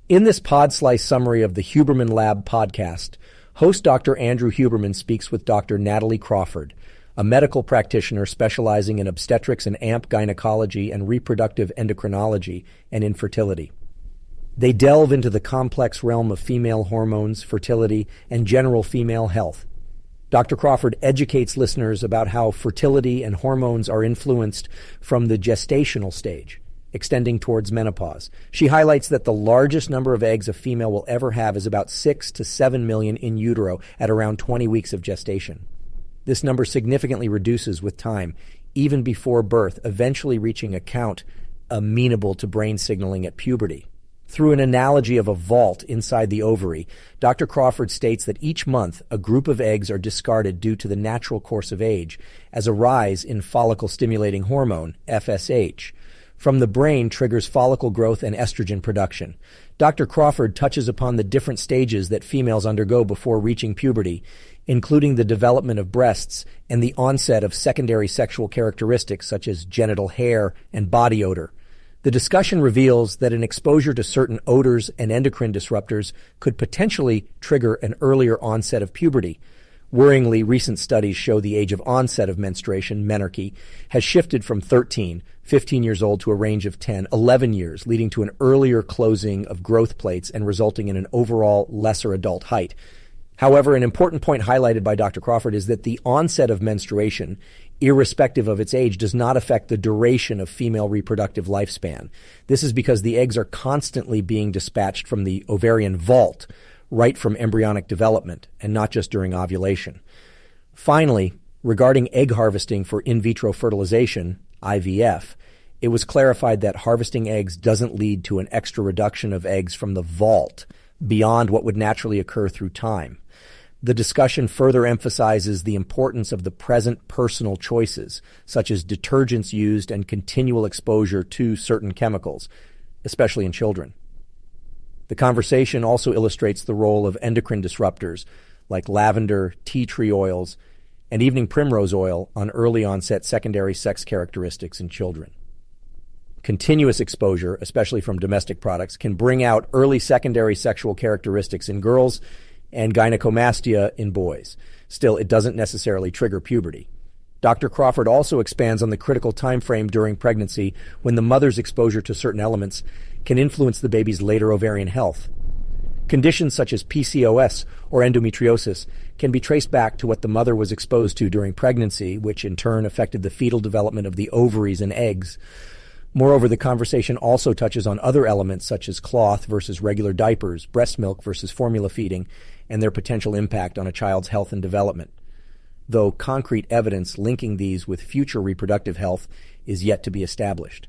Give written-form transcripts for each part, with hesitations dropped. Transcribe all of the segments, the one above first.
In this pod slice summary of the Huberman Lab podcast, host Dr. Andrew Huberman speaks with Dr. Natalie Crawford, a medical practitioner specializing in obstetrics and AMP gynecology and reproductive endocrinology and infertility. They delve into the complex realm of female hormones, fertility, and general female health. Dr. Crawford educates listeners about how fertility and hormones are influenced from the gestational stage, extending towards menopause. She highlights that the largest number of eggs a female will ever have is about 6 to 7 million in utero at around 20 weeks of gestation. This number significantly reduces with time, even before birth, eventually reaching a count amenable to brain signaling at puberty. Through an analogy of a vault inside the ovary, Dr. Crawford states that each month a group of eggs are discarded due to the natural course of age, as a rise in follicle-stimulating hormone, FSH, from the brain triggers follicle growth and estrogen production. Dr. Crawford touches upon the different stages that females undergo before reaching puberty, including the development of breasts and the onset of secondary sexual characteristics such as genital hair and body odor. The discussion reveals that an exposure to certain odors and endocrine disruptors could potentially trigger an earlier onset of puberty. Worryingly, recent studies show the age of onset of menstruation, menarche, has shifted from 13, 15 years old to a range of 10, 11 years, leading to an earlier closing of growth plates and resulting in an overall lesser adult height. However, an important point highlighted by Dr. Crawford is that the onset of menstruation, irrespective of its age, does not affect the duration of female reproductive lifespan. This is because the eggs are constantly being dispatched from the ovarian vault, right from embryonic development, and not just during ovulation. Finally, regarding egg harvesting for in vitro fertilization, IVF, it was clarified that harvesting eggs doesn't lead to an extra reduction of eggs from the vault beyond what would naturally occur through time. The discussion further emphasizes the importance of the present personal choices, such as detergents used and continual exposure to certain chemicals, especially in children. The conversation also illustrates the role of endocrine disruptors like lavender, tea tree oils, and evening primrose oil on early onset secondary sex characteristics in children. Continuous exposure, especially from domestic products, can bring out early secondary sexual characteristics in girls and gynecomastia in boys. Still, it doesn't necessarily trigger puberty. Dr. Crawford also expands on the critical time frame during pregnancy when the mother's exposure to certain elements can influence the baby's later ovarian health. Conditions such as PCOS or endometriosis can be traced back to what the mother was exposed to during pregnancy, which in turn affected the fetal development of the ovaries and eggs. Moreover, the conversation also touches on other elements such as cloth versus regular diapers, breast milk versus formula feeding, and their potential impact on a child's health and development, though concrete evidence linking these with future reproductive health is yet to be established.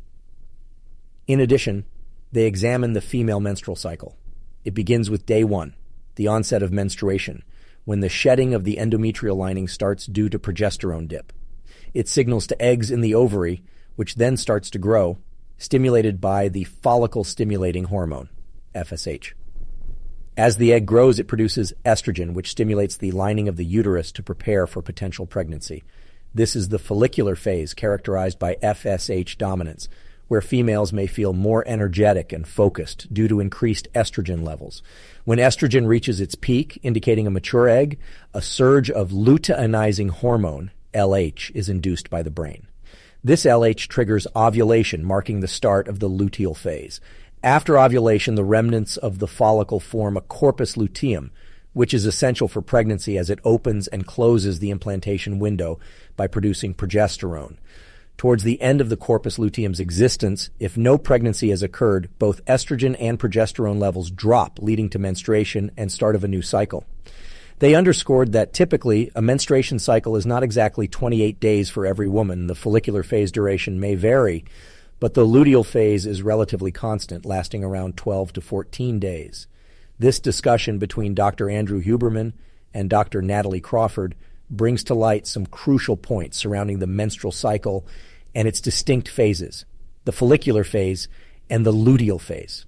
In addition, they examine the female menstrual cycle. It begins with day 1, the onset of menstruation, when the shedding of the endometrial lining starts due to progesterone dip. It signals to eggs in the ovary, which then starts to grow, stimulated by the follicle-stimulating hormone, FSH. As the egg grows, it produces estrogen, which stimulates the lining of the uterus to prepare for potential pregnancy. This is the follicular phase characterized by FSH dominance, where females may feel more energetic and focused due to increased estrogen levels. When estrogen reaches its peak, indicating a mature egg, a surge of luteinizing hormone, LH, is induced by the brain. This LH triggers ovulation, marking the start of the luteal phase. After ovulation, the remnants of the follicle form a corpus luteum, which is essential for pregnancy as it opens and closes the implantation window by producing progesterone. Towards the end of the corpus luteum's existence, if no pregnancy has occurred, both estrogen and progesterone levels drop, leading to menstruation and start of a new cycle. They underscored that typically a menstruation cycle is not exactly 28 days for every woman. The follicular phase duration may vary, but the luteal phase is relatively constant, lasting around 12 to 14 days. This discussion between Dr. Andrew Huberman and Dr. Natalie Crawford brings to light some crucial points surrounding the menstrual cycle and its distinct phases, the follicular phase and the luteal phase.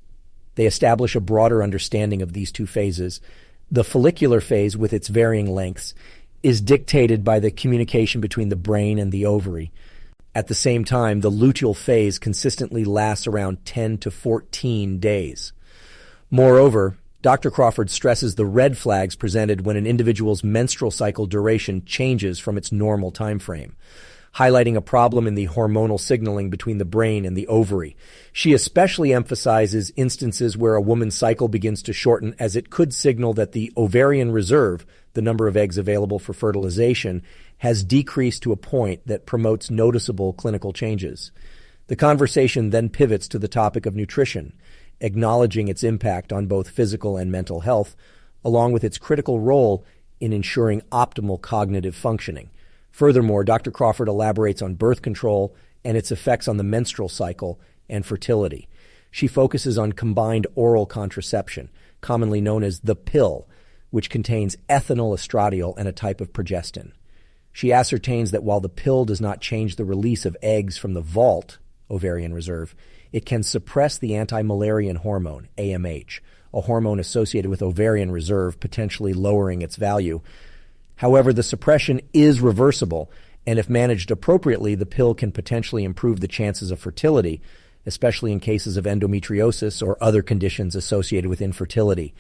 They establish a broader understanding of these two phases. The follicular phase, with its varying lengths, is dictated by the communication between the brain and the ovary. At the same time, the luteal phase consistently lasts around 10 to 14 days. Moreover, Dr. Crawford stresses the red flags presented when an individual's menstrual cycle duration changes from its normal time frame, highlighting a problem in the hormonal signaling between the brain and the ovary. She especially emphasizes instances where a woman's cycle begins to shorten, as it could signal that the ovarian reserve, the number of eggs available for fertilization, has decreased to a point that promotes noticeable clinical changes. The conversation then pivots to the topic of nutrition, acknowledging its impact on both physical and mental health, along with its critical role in ensuring optimal cognitive functioning. Furthermore, Dr. Crawford elaborates on birth control and its effects on the menstrual cycle and fertility. She focuses on combined oral contraception, commonly known as the pill, which contains ethinyl estradiol and a type of progestin. She ascertains that while the pill does not change the release of eggs from the vault, ovarian reserve, it can suppress the anti-Müllerian hormone, AMH, a hormone associated with ovarian reserve, potentially lowering its value. However, the suppression is reversible, and if managed appropriately, the pill can potentially improve the chances of fertility, especially in cases of endometriosis or other conditions associated with infertility.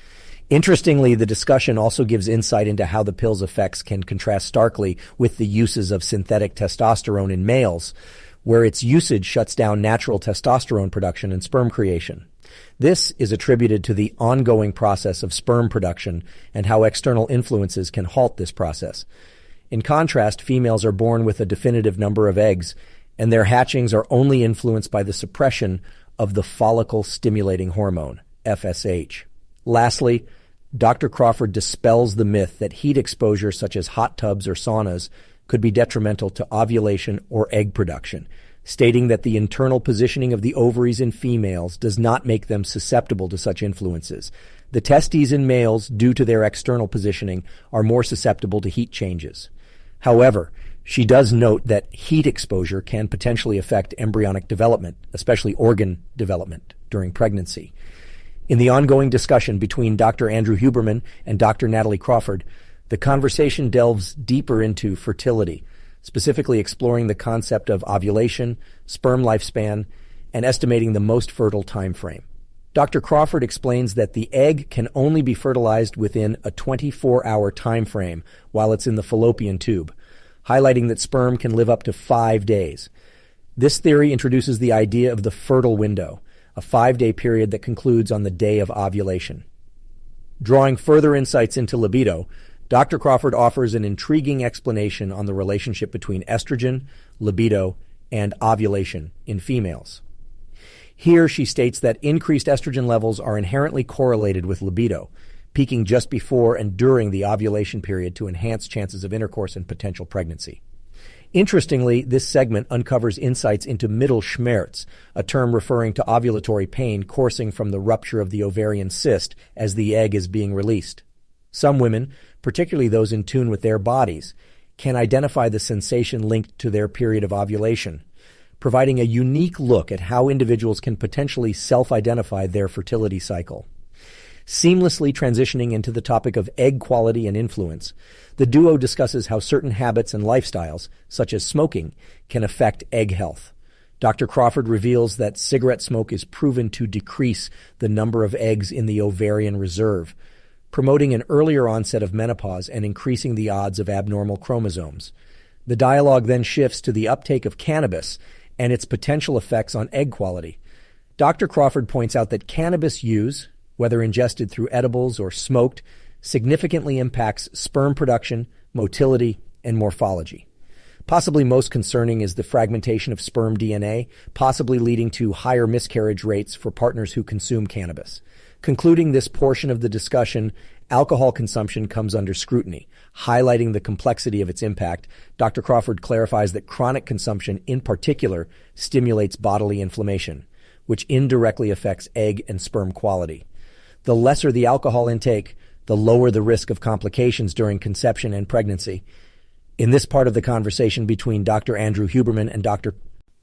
Interestingly, the discussion also gives insight into how the pill's effects can contrast starkly with the uses of synthetic testosterone in males, where its usage shuts down natural testosterone production and sperm creation. This is attributed to the ongoing process of sperm production and how external influences can halt this process. In contrast, females are born with a definitive number of eggs, and their hatchings are only influenced by the suppression of the follicle-stimulating hormone, FSH. Lastly, Dr. Crawford dispels the myth that heat exposure such as hot tubs or saunas could be detrimental to ovulation or egg production, stating that the internal positioning of the ovaries in females does not make them susceptible to such influences. The testes in males, due to their external positioning, are more susceptible to heat changes. However, she does note that heat exposure can potentially affect embryonic development, especially organ development, during pregnancy. In the ongoing discussion between Dr. Andrew Huberman and Dr. Natalie Crawford, the conversation delves deeper into fertility, specifically exploring the concept of ovulation, sperm lifespan, and estimating the most fertile time frame. Dr. Crawford explains that the egg can only be fertilized within a 24-hour time frame while it's in the fallopian tube, highlighting that sperm can live up to 5 days. This theory introduces the idea of the fertile window, a 5-day period that concludes on the day of ovulation. Drawing further insights into libido, Dr. Crawford offers an intriguing explanation on the relationship between estrogen, libido, and ovulation in females. Here she states that increased estrogen levels are inherently correlated with libido, peaking just before and during the ovulation period to enhance chances of intercourse and potential pregnancy. Interestingly, this segment uncovers insights into Mittelschmerz, a term referring to ovulatory pain coursing from the rupture of the ovarian cyst as the egg is being released. Some women, particularly those in tune with their bodies, can identify the sensation linked to their period of ovulation, providing a unique look at how individuals can potentially self-identify their fertility cycle. Seamlessly transitioning into the topic of egg quality and influence, the duo discusses how certain habits and lifestyles, such as smoking, can affect egg health. Dr. Crawford reveals that cigarette smoke is proven to decrease the number of eggs in the ovarian reserve, promoting an earlier onset of menopause and increasing the odds of abnormal chromosomes. The dialogue then shifts to the uptake of cannabis and its potential effects on egg quality. Dr. Crawford points out that cannabis use, whether ingested through edibles or smoked, significantly impacts sperm production, motility, and morphology. Possibly most concerning is the fragmentation of sperm DNA, possibly leading to higher miscarriage rates for partners who consume cannabis. Concluding this portion of the discussion, alcohol consumption comes under scrutiny. Highlighting the complexity of its impact, Dr. Crawford clarifies that chronic consumption in particular stimulates bodily inflammation, which indirectly affects egg and sperm quality. The lesser the alcohol intake, the lower the risk of complications during conception and pregnancy. In this part of the conversation between Dr. Andrew Huberman and Dr.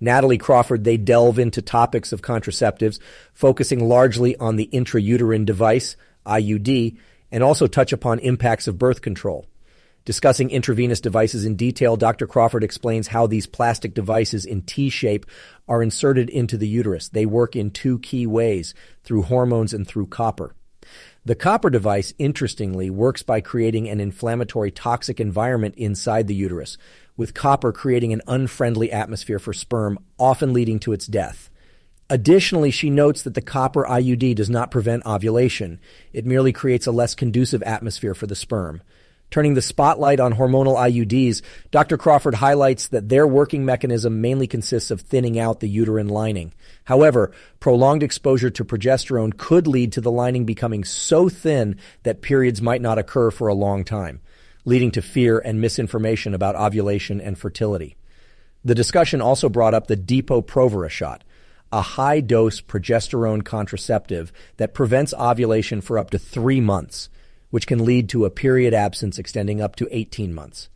Natalie Crawford, they delve into topics of contraceptives, focusing largely on the intrauterine device, IUD, and also touch upon impacts of birth control. Discussing intravenous devices in detail, Dr. Crawford explains how these plastic devices in T-shape are inserted into the uterus. They work in two key ways, through hormones and through copper. The copper device, interestingly, works by creating an inflammatory toxic environment inside the uterus, with copper creating an unfriendly atmosphere for sperm, often leading to its death. Additionally, she notes that the copper IUD does not prevent ovulation. It merely creates a less conducive atmosphere for the sperm. Turning the spotlight on hormonal IUDs, Dr. Crawford highlights that their working mechanism mainly consists of thinning out the uterine lining. However, prolonged exposure to progesterone could lead to the lining becoming so thin that periods might not occur for a long time, leading to fear and misinformation about ovulation and fertility. The discussion also brought up the Depo-Provera shot, a high-dose progesterone contraceptive that prevents ovulation for up to 3 months, which can lead to a period absence extending up to 18 months.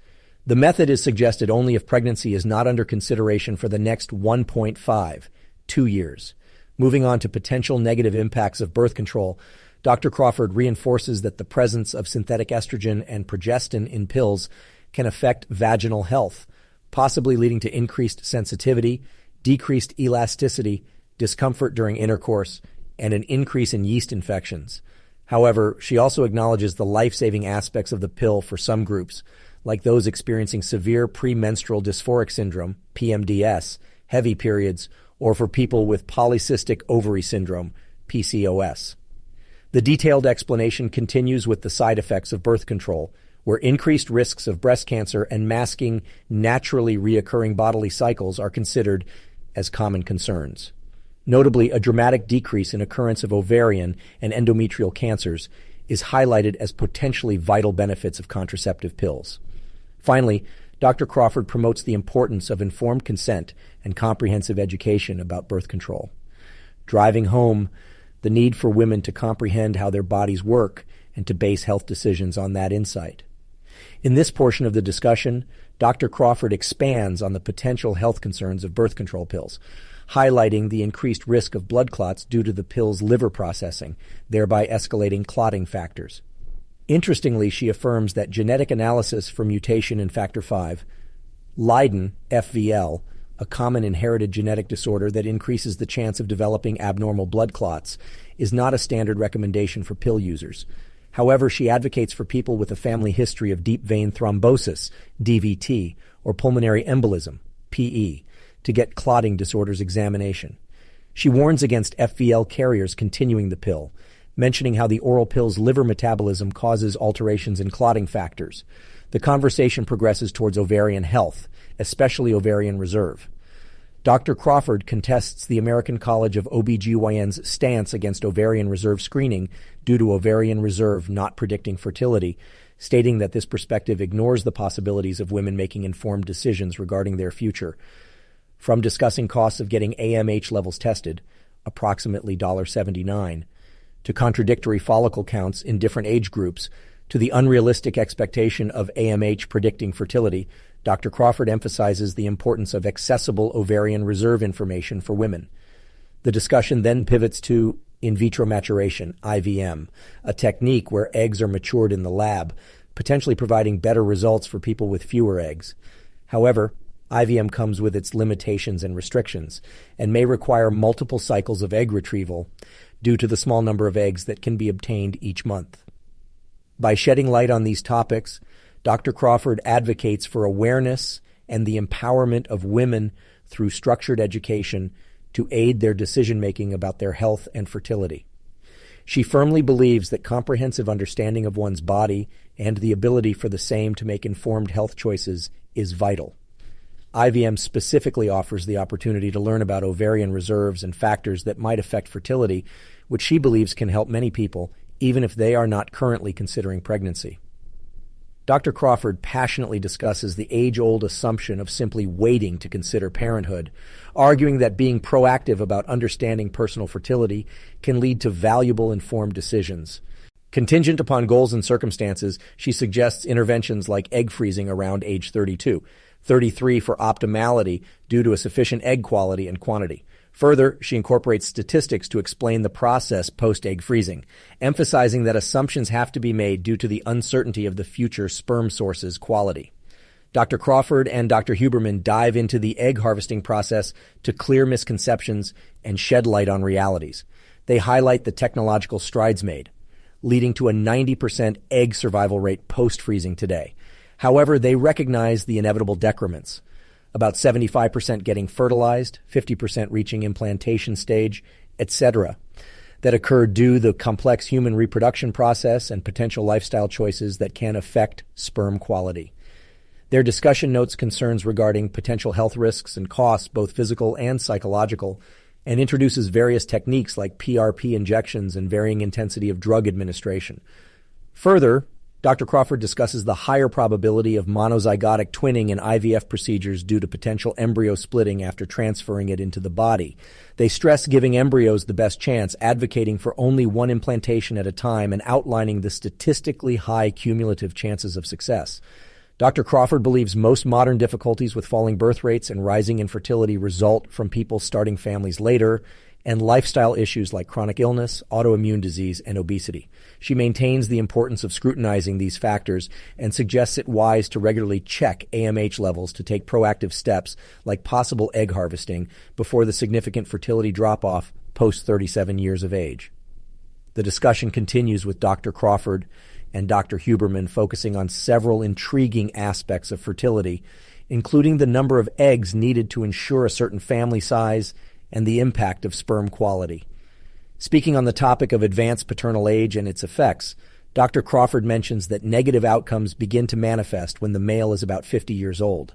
The method is suggested only if pregnancy is not under consideration for the next 2 years. Moving on to potential negative impacts of birth control, Dr. Crawford reinforces that the presence of synthetic estrogen and progestin in pills can affect vaginal health, possibly leading to increased sensitivity, decreased elasticity, discomfort during intercourse, and an increase in yeast infections. However, she also acknowledges the life-saving aspects of the pill for some groups, like those experiencing severe premenstrual dysphoric syndrome, PMDS, heavy periods, or for people with polycystic ovary syndrome, PCOS. The detailed explanation continues with the side effects of birth control, where increased risks of breast cancer and masking naturally reoccurring bodily cycles are considered as common concerns. Notably, a dramatic decrease in occurrence of ovarian and endometrial cancers is highlighted as potentially vital benefits of contraceptive pills. Finally, Dr. Crawford promotes the importance of informed consent and comprehensive education about birth control, driving home the need for women to comprehend how their bodies work and to base health decisions on that insight. In this portion of the discussion, Dr. Crawford expands on the potential health concerns of birth control pills, highlighting the increased risk of blood clots due to the pill's liver processing, thereby escalating clotting factors. Interestingly, she affirms that genetic analysis for mutation in factor V, Leiden, FVL, a common inherited genetic disorder that increases the chance of developing abnormal blood clots, is not a standard recommendation for pill users. However, she advocates for people with a family history of deep vein thrombosis, DVT, or pulmonary embolism, PE, to get clotting disorders examination. She warns against FVL carriers continuing the pill, mentioning how the oral pill's liver metabolism causes alterations in clotting factors. The conversation progresses towards ovarian health, especially ovarian reserve. Dr. Crawford contests the American College of OBGYN's stance against ovarian reserve screening due to ovarian reserve not predicting fertility, stating that this perspective ignores the possibilities of women making informed decisions regarding their future. From discussing costs of getting AMH levels tested, approximately $79, to contradictory follicle counts in different age groups, to the unrealistic expectation of AMH predicting fertility, Dr. Crawford emphasizes the importance of accessible ovarian reserve information for women. The discussion then pivots to in vitro maturation, IVM, a technique where eggs are matured in the lab, potentially providing better results for people with fewer eggs. However, IVM comes with its limitations and restrictions and may require multiple cycles of egg retrieval due to the small number of eggs that can be obtained each month. By shedding light on these topics, Dr. Crawford advocates for awareness and the empowerment of women through structured education to aid their decision-making about their health and fertility. She firmly believes that comprehensive understanding of one's body and the ability for the same to make informed health choices is vital. IVM specifically offers the opportunity to learn about ovarian reserves and factors that might affect fertility, which she believes can help many people, even if they are not currently considering pregnancy. Dr. Crawford passionately discusses the age-old assumption of simply waiting to consider parenthood, arguing that being proactive about understanding personal fertility can lead to valuable informed decisions. Contingent upon goals and circumstances, she suggests interventions like egg freezing around age 32, 33 for optimality due to a sufficient egg quality and quantity. Further, she incorporates statistics to explain the process post-egg freezing, emphasizing that assumptions have to be made due to the uncertainty of the future sperm source's quality. Dr. Crawford and Dr. Huberman dive into the egg harvesting process to clear misconceptions and shed light on realities. They highlight the technological strides made, leading to a 90% egg survival rate post-freezing today. However, they recognize the inevitable decrements. About 75% getting fertilized, 50% reaching implantation stage, etc., that occur due to the complex human reproduction process and potential lifestyle choices that can affect sperm quality. Their discussion notes concerns regarding potential health risks and costs, both physical and psychological, and introduces various techniques like PRP injections and varying intensity of drug administration. Further, Dr. Crawford discusses the higher probability of monozygotic twinning in IVF procedures due to potential embryo splitting after transferring it into the body. They stress giving embryos the best chance, advocating for only one implantation at a time and outlining the statistically high cumulative chances of success. Dr. Crawford believes most modern difficulties with falling birth rates and rising infertility result from people starting families later and lifestyle issues like chronic illness, autoimmune disease, and obesity. She maintains the importance of scrutinizing these factors and suggests it wise to regularly check AMH levels to take proactive steps like possible egg harvesting before the significant fertility drop-off post 37 years of age. The discussion continues with Dr. Crawford and Dr. Huberman focusing on several intriguing aspects of fertility, including the number of eggs needed to ensure a certain family size and the impact of sperm quality. Speaking on the topic of advanced paternal age and its effects, Dr. Crawford mentions that negative outcomes begin to manifest when the male is about 50 years old.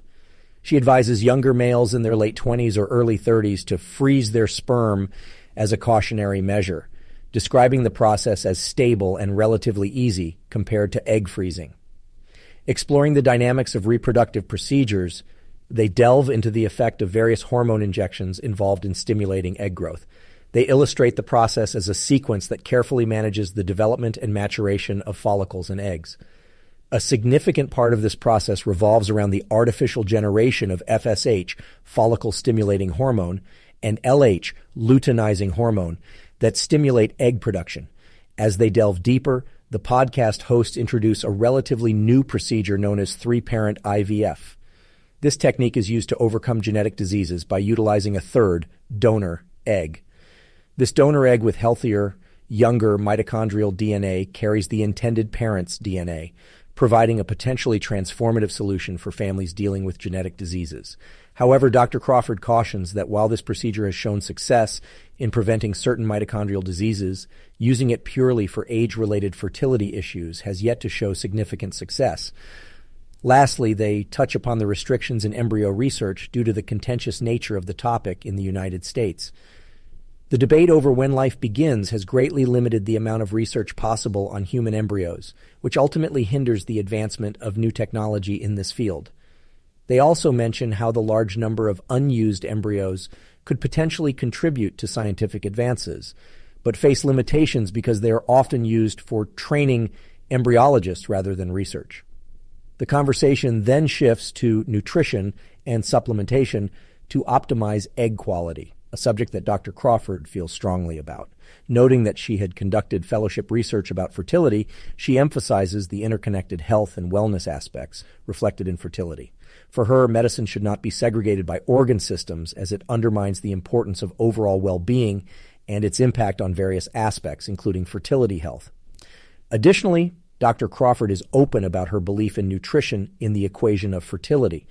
She advises younger males in their late 20s or early 30s to freeze their sperm as a cautionary measure, describing the process as stable and relatively easy compared to egg freezing. Exploring the dynamics of reproductive procedures, they delve into the effect of various hormone injections involved in stimulating egg growth. They illustrate the process as a sequence that carefully manages the development and maturation of follicles and eggs. A significant part of this process revolves around the artificial generation of FSH, follicle-stimulating hormone, and LH, luteinizing hormone, that stimulate egg production. As they delve deeper, the podcast hosts introduce a relatively new procedure known as three-parent IVF. This technique is used to overcome genetic diseases by utilizing a third, donor, egg. This donor egg with healthier, younger mitochondrial DNA carries the intended parent's DNA, providing a potentially transformative solution for families dealing with genetic diseases. However, Dr. Crawford cautions that while this procedure has shown success in preventing certain mitochondrial diseases, using it purely for age-related fertility issues has yet to show significant success. Lastly, they touch upon the restrictions in embryo research due to the contentious nature of the topic in the United States. The debate over when life begins has greatly limited the amount of research possible on human embryos, which ultimately hinders the advancement of new technology in this field. They also mention how the large number of unused embryos could potentially contribute to scientific advances, but face limitations because they are often used for training embryologists rather than research. The conversation then shifts to nutrition and supplementation to optimize egg quality, a subject that Dr. Crawford feels strongly about. Noting that she had conducted fellowship research about fertility, she emphasizes the interconnected health and wellness aspects reflected in fertility. For her, medicine should not be segregated by organ systems as it undermines the importance of overall well-being and its impact on various aspects, including fertility health. Additionally, Dr. Crawford is open about her belief in nutrition in the equation of fertility.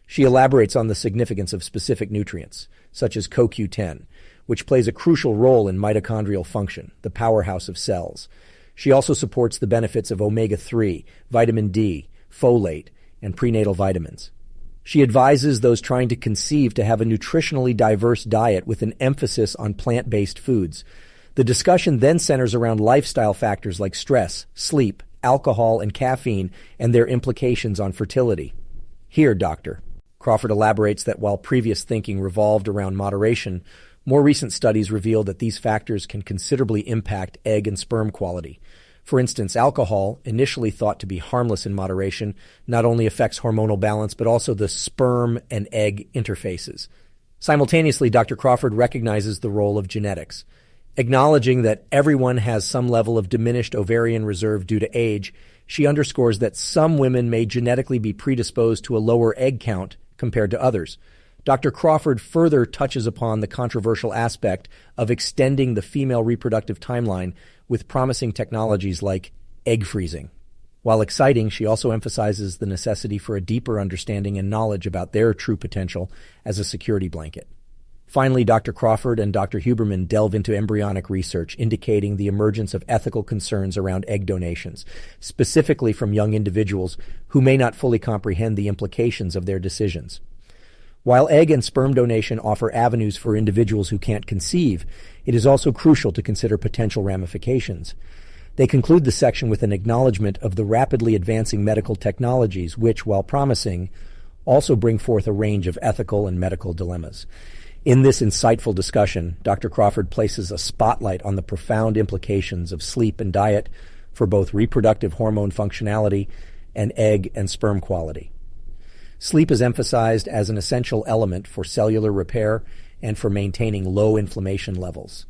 She elaborates on the significance of specific nutrients, such as CoQ10, which plays a crucial role in mitochondrial function, the powerhouse of cells. She also supports the benefits of omega-3, vitamin D, folate, and prenatal vitamins. She advises those trying to conceive to have a nutritionally diverse diet with an emphasis on plant-based foods. The discussion then centers around lifestyle factors like stress, sleep, alcohol, and caffeine, and their implications on fertility. Here, Dr. Crawford elaborates that while previous thinking revolved around moderation, more recent studies reveal that these factors can considerably impact egg and sperm quality. For instance, alcohol, initially thought to be harmless in moderation, not only affects hormonal balance, but also the sperm and egg interfaces. Simultaneously, Dr. Crawford recognizes the role of genetics. Acknowledging that everyone has some level of diminished ovarian reserve due to age, she underscores that some women may genetically be predisposed to a lower egg count compared to others. Dr. Crawford further touches upon the controversial aspect of extending the female reproductive timeline with promising technologies like egg freezing. While exciting, she also emphasizes the necessity for a deeper understanding and knowledge about their true potential as a security blanket. Finally, Dr. Crawford and Dr. Huberman delve into embryonic research, indicating the emergence of ethical concerns around egg donations, specifically from young individuals who may not fully comprehend the implications of their decisions. While egg and sperm donation offer avenues for individuals who can't conceive, it is also crucial to consider potential ramifications. They conclude the section with an acknowledgement of the rapidly advancing medical technologies, which, while promising, also bring forth a range of ethical and medical dilemmas. In this insightful discussion, Dr. Crawford places a spotlight on the profound implications of sleep and diet for both reproductive hormone functionality and egg and sperm quality. Sleep is emphasized as an essential element for cellular repair and for maintaining low inflammation levels.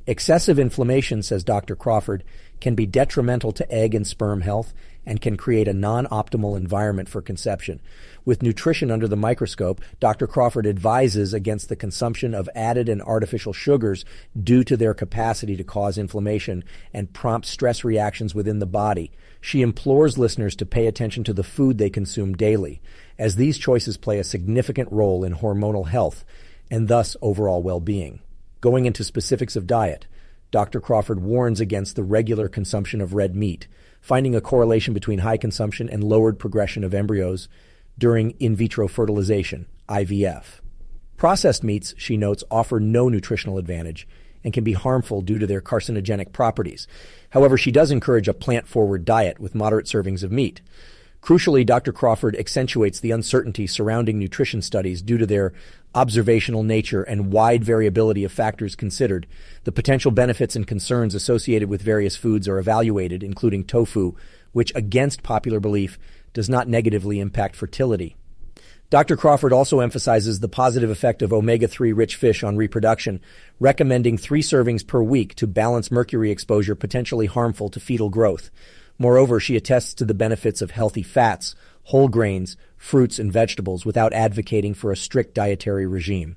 Excessive inflammation, says Dr. Crawford, can be detrimental to egg and sperm health and can create a non-optimal environment for conception. With nutrition under the microscope, Dr. Crawford advises against the consumption of added and artificial sugars due to their capacity to cause inflammation and prompt stress reactions within the body. She implores listeners to pay attention to the food they consume daily, as these choices play a significant role in hormonal health and thus overall well-being. Going into specifics of diet, Dr. Crawford warns against the regular consumption of red meat, finding a correlation between high consumption and lowered progression of embryos during in vitro fertilization, IVF. Processed meats, she notes, offer no nutritional advantage and can be harmful due to their carcinogenic properties. However, she does encourage a plant-forward diet with moderate servings of meat. Crucially, Dr. Crawford accentuates the uncertainty surrounding nutrition studies due to their observational nature and wide variability of factors considered. The potential benefits and concerns associated with various foods are evaluated, including tofu, which, against popular belief, does not negatively impact fertility. Dr. Crawford also emphasizes the positive effect of omega-3 rich fish on reproduction, recommending 3 servings per week to balance mercury exposure potentially harmful to fetal growth. Moreover, she attests to the benefits of healthy fats, whole grains, fruits, and vegetables without advocating for a strict dietary regime.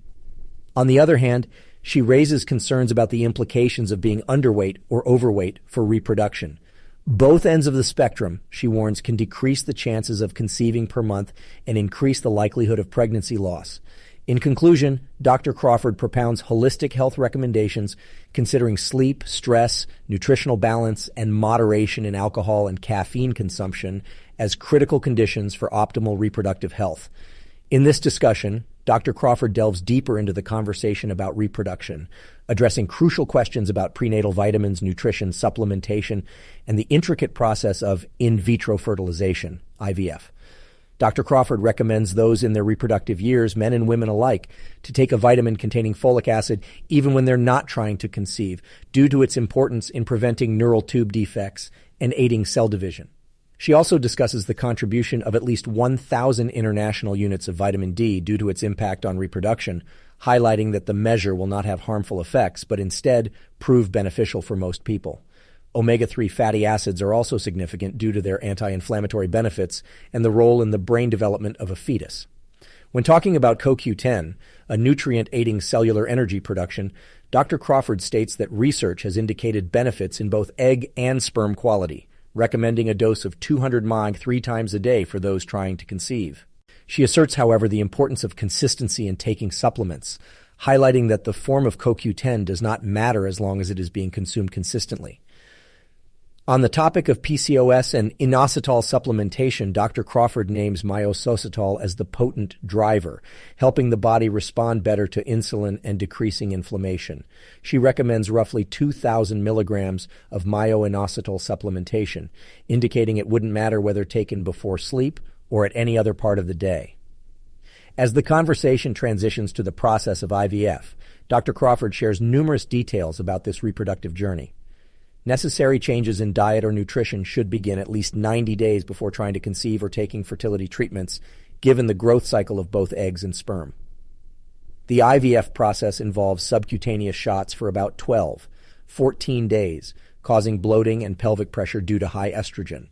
On the other hand, she raises concerns about the implications of being underweight or overweight for reproduction. Both ends of the spectrum, she warns, can decrease the chances of conceiving per month and increase the likelihood of pregnancy loss. In conclusion, Dr. Crawford propounds holistic health recommendations considering sleep, stress, nutritional balance, and moderation in alcohol and caffeine consumption as critical conditions for optimal reproductive health. In this discussion, Dr. Crawford delves deeper into the conversation about reproduction, addressing crucial questions about prenatal vitamins, nutrition, supplementation, and the intricate process of in vitro fertilization, IVF. Dr. Crawford recommends those in their reproductive years, men and women alike, to take a vitamin containing folic acid even when they're not trying to conceive, due to its importance in preventing neural tube defects and aiding cell division. She also discusses the contribution of at least 1,000 international units of vitamin D due to its impact on reproduction, highlighting that the measure will not have harmful effects, but instead prove beneficial for most people. Omega-3 fatty acids are also significant due to their anti-inflammatory benefits and the role in the brain development of a fetus. When talking about CoQ10, a nutrient aiding cellular energy production, Dr. Crawford states that research has indicated benefits in both egg and sperm quality, recommending a dose of 200 mg 3 times a day for those trying to conceive. She asserts, however, the importance of consistency in taking supplements, highlighting that the form of CoQ10 does not matter as long as it is being consumed consistently. On the topic of PCOS and inositol supplementation, Dr. Crawford names myosossitol as the potent driver, helping the body respond better to insulin and decreasing inflammation. She recommends roughly 2,000 milligrams of myoinositol supplementation, indicating it wouldn't matter whether taken before sleep or at any other part of the day. As the conversation transitions to the process of IVF, Dr. Crawford shares numerous details about this reproductive journey. Necessary changes in diet or nutrition should begin at least 90 days before trying to conceive or taking fertility treatments, given the growth cycle of both eggs and sperm. The IVF process involves subcutaneous shots for about 14 days, causing bloating and pelvic pressure due to high estrogen.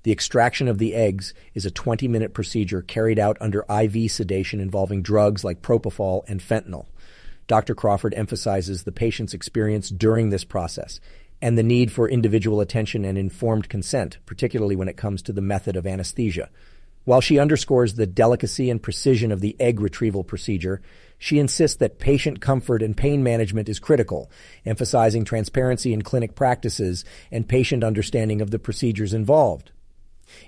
The extraction of the eggs is a 20-minute procedure carried out under IV sedation involving drugs like propofol and fentanyl. Dr. Crawford emphasizes the patient's experience during this process, and the need for individual attention and informed consent, particularly when it comes to the method of anesthesia. While she underscores the delicacy and precision of the egg retrieval procedure, she insists that patient comfort and pain management is critical, emphasizing transparency in clinic practices and patient understanding of the procedures involved.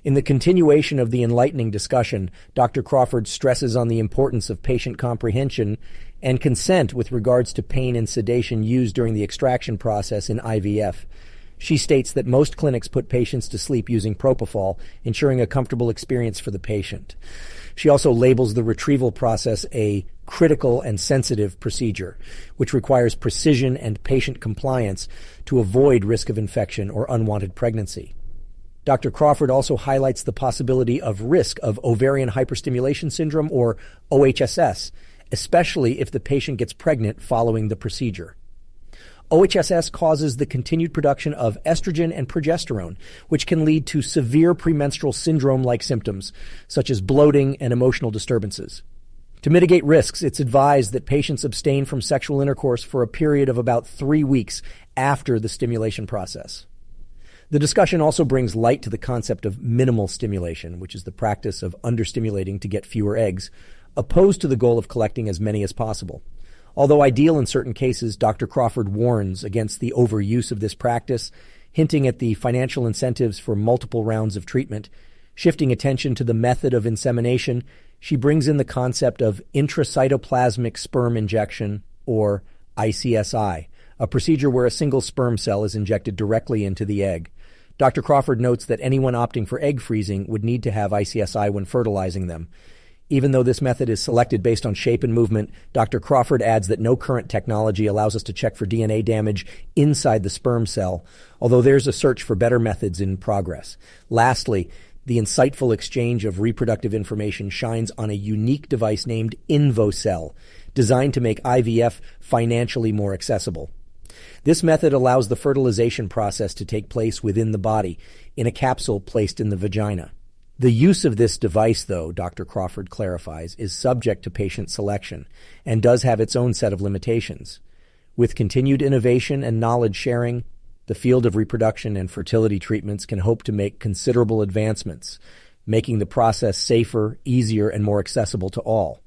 In the continuation of the enlightening discussion, Dr. Crawford stresses on the importance of patient comprehension and consent with regards to pain and sedation used during the extraction process in IVF. She states that most clinics put patients to sleep using propofol, ensuring a comfortable experience for the patient. She also labels the retrieval process a critical and sensitive procedure, which requires precision and patient compliance to avoid risk of infection or unwanted pregnancy. Dr. Crawford also highlights the possibility of risk of ovarian hyperstimulation syndrome, or OHSS, especially if the patient gets pregnant following the procedure. OHSS causes the continued production of estrogen and progesterone, which can lead to severe premenstrual syndrome-like symptoms, such as bloating and emotional disturbances. To mitigate risks, it's advised that patients abstain from sexual intercourse for a period of about 3 weeks after the stimulation process. The discussion also brings light to the concept of minimal stimulation, which is the practice of understimulating to get fewer eggs, opposed to the goal of collecting as many as possible. Although ideal in certain cases, Dr. Crawford warns against the overuse of this practice, hinting at the financial incentives for multiple rounds of treatment. Shifting attention to the method of insemination, she brings in the concept of intracytoplasmic sperm injection, or ICSI, a procedure where a single sperm cell is injected directly into the egg. Dr. Crawford notes that anyone opting for egg freezing would need to have ICSI when fertilizing them. Even though this method is selected based on shape and movement, Dr. Crawford adds that no current technology allows us to check for DNA damage inside the sperm cell, although there's a search for better methods in progress. Lastly, the insightful exchange of reproductive information shines on a unique device named InvoCell, designed to make IVF financially more accessible. This method allows the fertilization process to take place within the body, in a capsule placed in the vagina. The use of this device, though, Dr. Crawford clarifies, is subject to patient selection and does have its own set of limitations. With continued innovation and knowledge sharing, the field of reproduction and fertility treatments can hope to make considerable advancements, making the process safer, easier, and more accessible to all.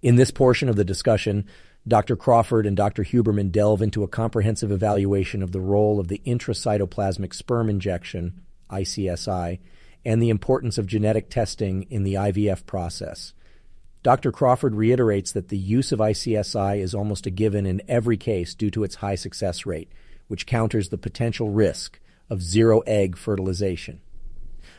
In this portion of the discussion, Dr. Crawford and Dr. Huberman delve into a comprehensive evaluation of the role of the intracytoplasmic sperm injection, ICSI, and the importance of genetic testing in the IVF process. Dr. Crawford reiterates that the use of ICSI is almost a given in every case due to its high success rate, which counters the potential risk of zero-egg fertilization.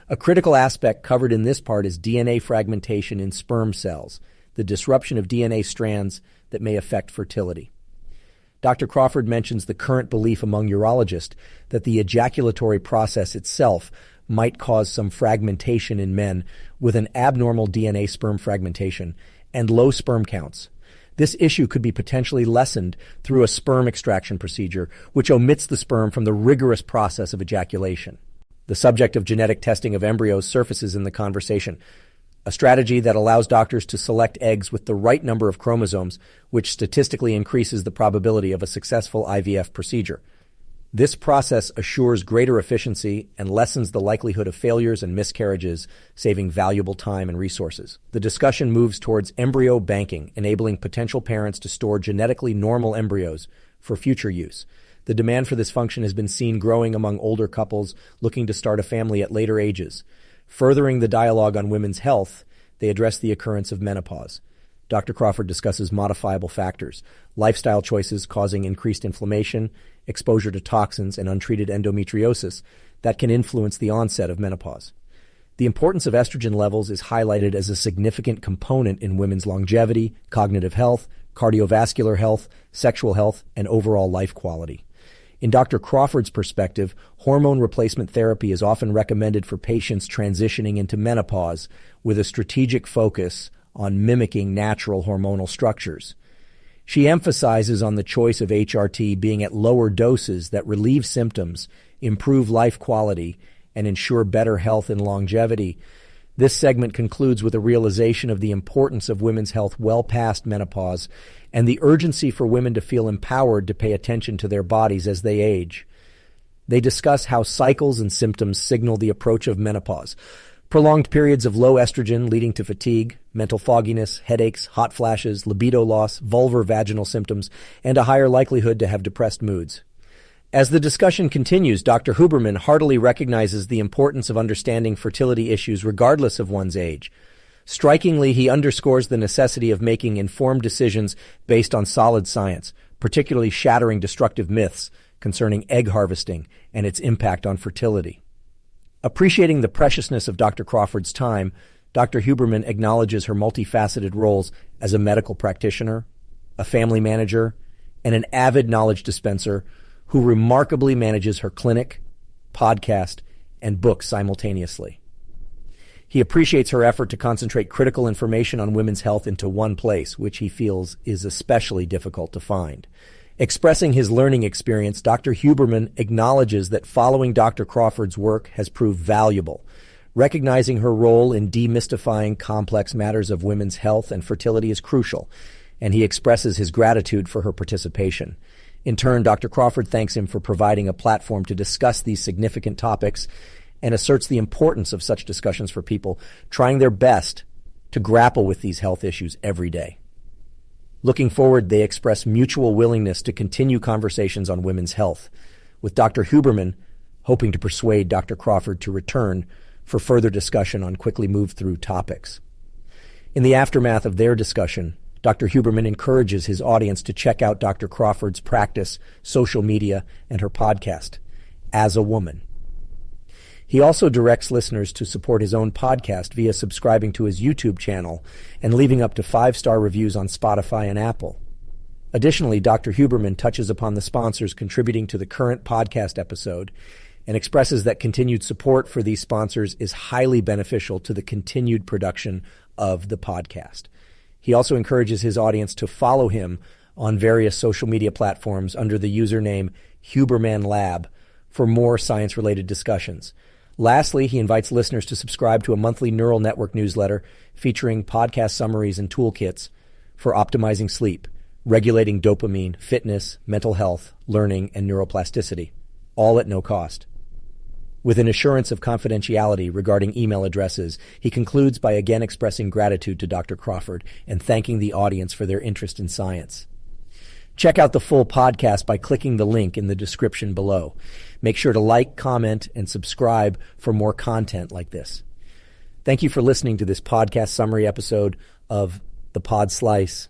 A critical aspect covered in this part is DNA fragmentation in sperm cells, the disruption of DNA strands that may affect fertility. Dr. Crawford mentions the current belief among urologists that the ejaculatory process itself might cause some fragmentation in men with an abnormal DNA sperm fragmentation and low sperm counts. This issue could be potentially lessened through a sperm extraction procedure, which omits the sperm from the rigorous process of ejaculation. The subject of genetic testing of embryos surfaces in the conversation, a strategy that allows doctors to select eggs with the right number of chromosomes, which statistically increases the probability of a successful IVF procedure. This process assures greater efficiency and lessens the likelihood of failures and miscarriages, saving valuable time and resources. The discussion moves towards embryo banking, enabling potential parents to store genetically normal embryos for future use. The demand for this function has been seen growing among older couples looking to start a family at later ages. Furthering the dialogue on women's health, they address the occurrence of menopause. Dr. Crawford discusses modifiable factors, lifestyle choices causing increased inflammation, exposure to toxins, and untreated endometriosis that can influence the onset of menopause. The importance of estrogen levels is highlighted as a significant component in women's longevity, cognitive health, cardiovascular health, sexual health, and overall life quality. In Dr. Crawford's perspective, hormone replacement therapy is often recommended for patients transitioning into menopause with a strategic focus on mimicking natural hormonal structures. She emphasizes on the choice of HRT being at lower doses that relieve symptoms, improve life quality, and ensure better health and longevity. This segment concludes with a realization of the importance of women's health well past menopause and the urgency for women to feel empowered to pay attention to their bodies as they age. They discuss how cycles and symptoms signal the approach of menopause. Prolonged periods of low estrogen leading to fatigue, mental fogginess, headaches, hot flashes, libido loss, vulvar vaginal symptoms, and a higher likelihood to have depressed moods. As the discussion continues, Dr. Huberman heartily recognizes the importance of understanding fertility issues regardless of one's age. Strikingly, he underscores the necessity of making informed decisions based on solid science, particularly shattering destructive myths concerning egg harvesting and its impact on fertility. Appreciating the preciousness of Dr. Crawford's time, Dr. Huberman acknowledges her multifaceted roles as a medical practitioner, a family manager, and an avid knowledge dispenser who remarkably manages her clinic, podcast, and book simultaneously. He appreciates her effort to concentrate critical information on women's health into one place, which he feels is especially difficult to find. Expressing his learning experience, Dr. Huberman acknowledges that following Dr. Crawford's work has proved valuable. Recognizing her role in demystifying complex matters of women's health and fertility is crucial, and he expresses his gratitude for her participation. In turn, Dr. Crawford thanks him for providing a platform to discuss these significant topics and asserts the importance of such discussions for people trying their best to grapple with these health issues every day. Looking forward, they express mutual willingness to continue conversations on women's health, with Dr. Huberman hoping to persuade Dr. Crawford to return for further discussion on quickly move-through topics. In the aftermath of their discussion, Dr. Huberman encourages his audience to check out Dr. Crawford's practice, social media, and her podcast, As a Woman. He also directs listeners to support his own podcast via subscribing to his YouTube channel and leaving up to 5-star reviews on Spotify and Apple. Additionally, Dr. Huberman touches upon the sponsors contributing to the current podcast episode and expresses that continued support for these sponsors is highly beneficial to the continued production of the podcast. He also encourages his audience to follow him on various social media platforms under the username Huberman Lab for more science-related discussions. Lastly, he invites listeners to subscribe to a monthly neural network newsletter featuring podcast summaries and toolkits for optimizing sleep, regulating dopamine, fitness, mental health, learning, and neuroplasticity, all at no cost. With an assurance of confidentiality regarding email addresses, he concludes by again expressing gratitude to Dr. Crawford and thanking the audience for their interest in science. Check out the full podcast by clicking the link in the description below. Make sure to like, comment, and subscribe for more content like this. Thank you for listening to this podcast summary episode of The Pod Slice.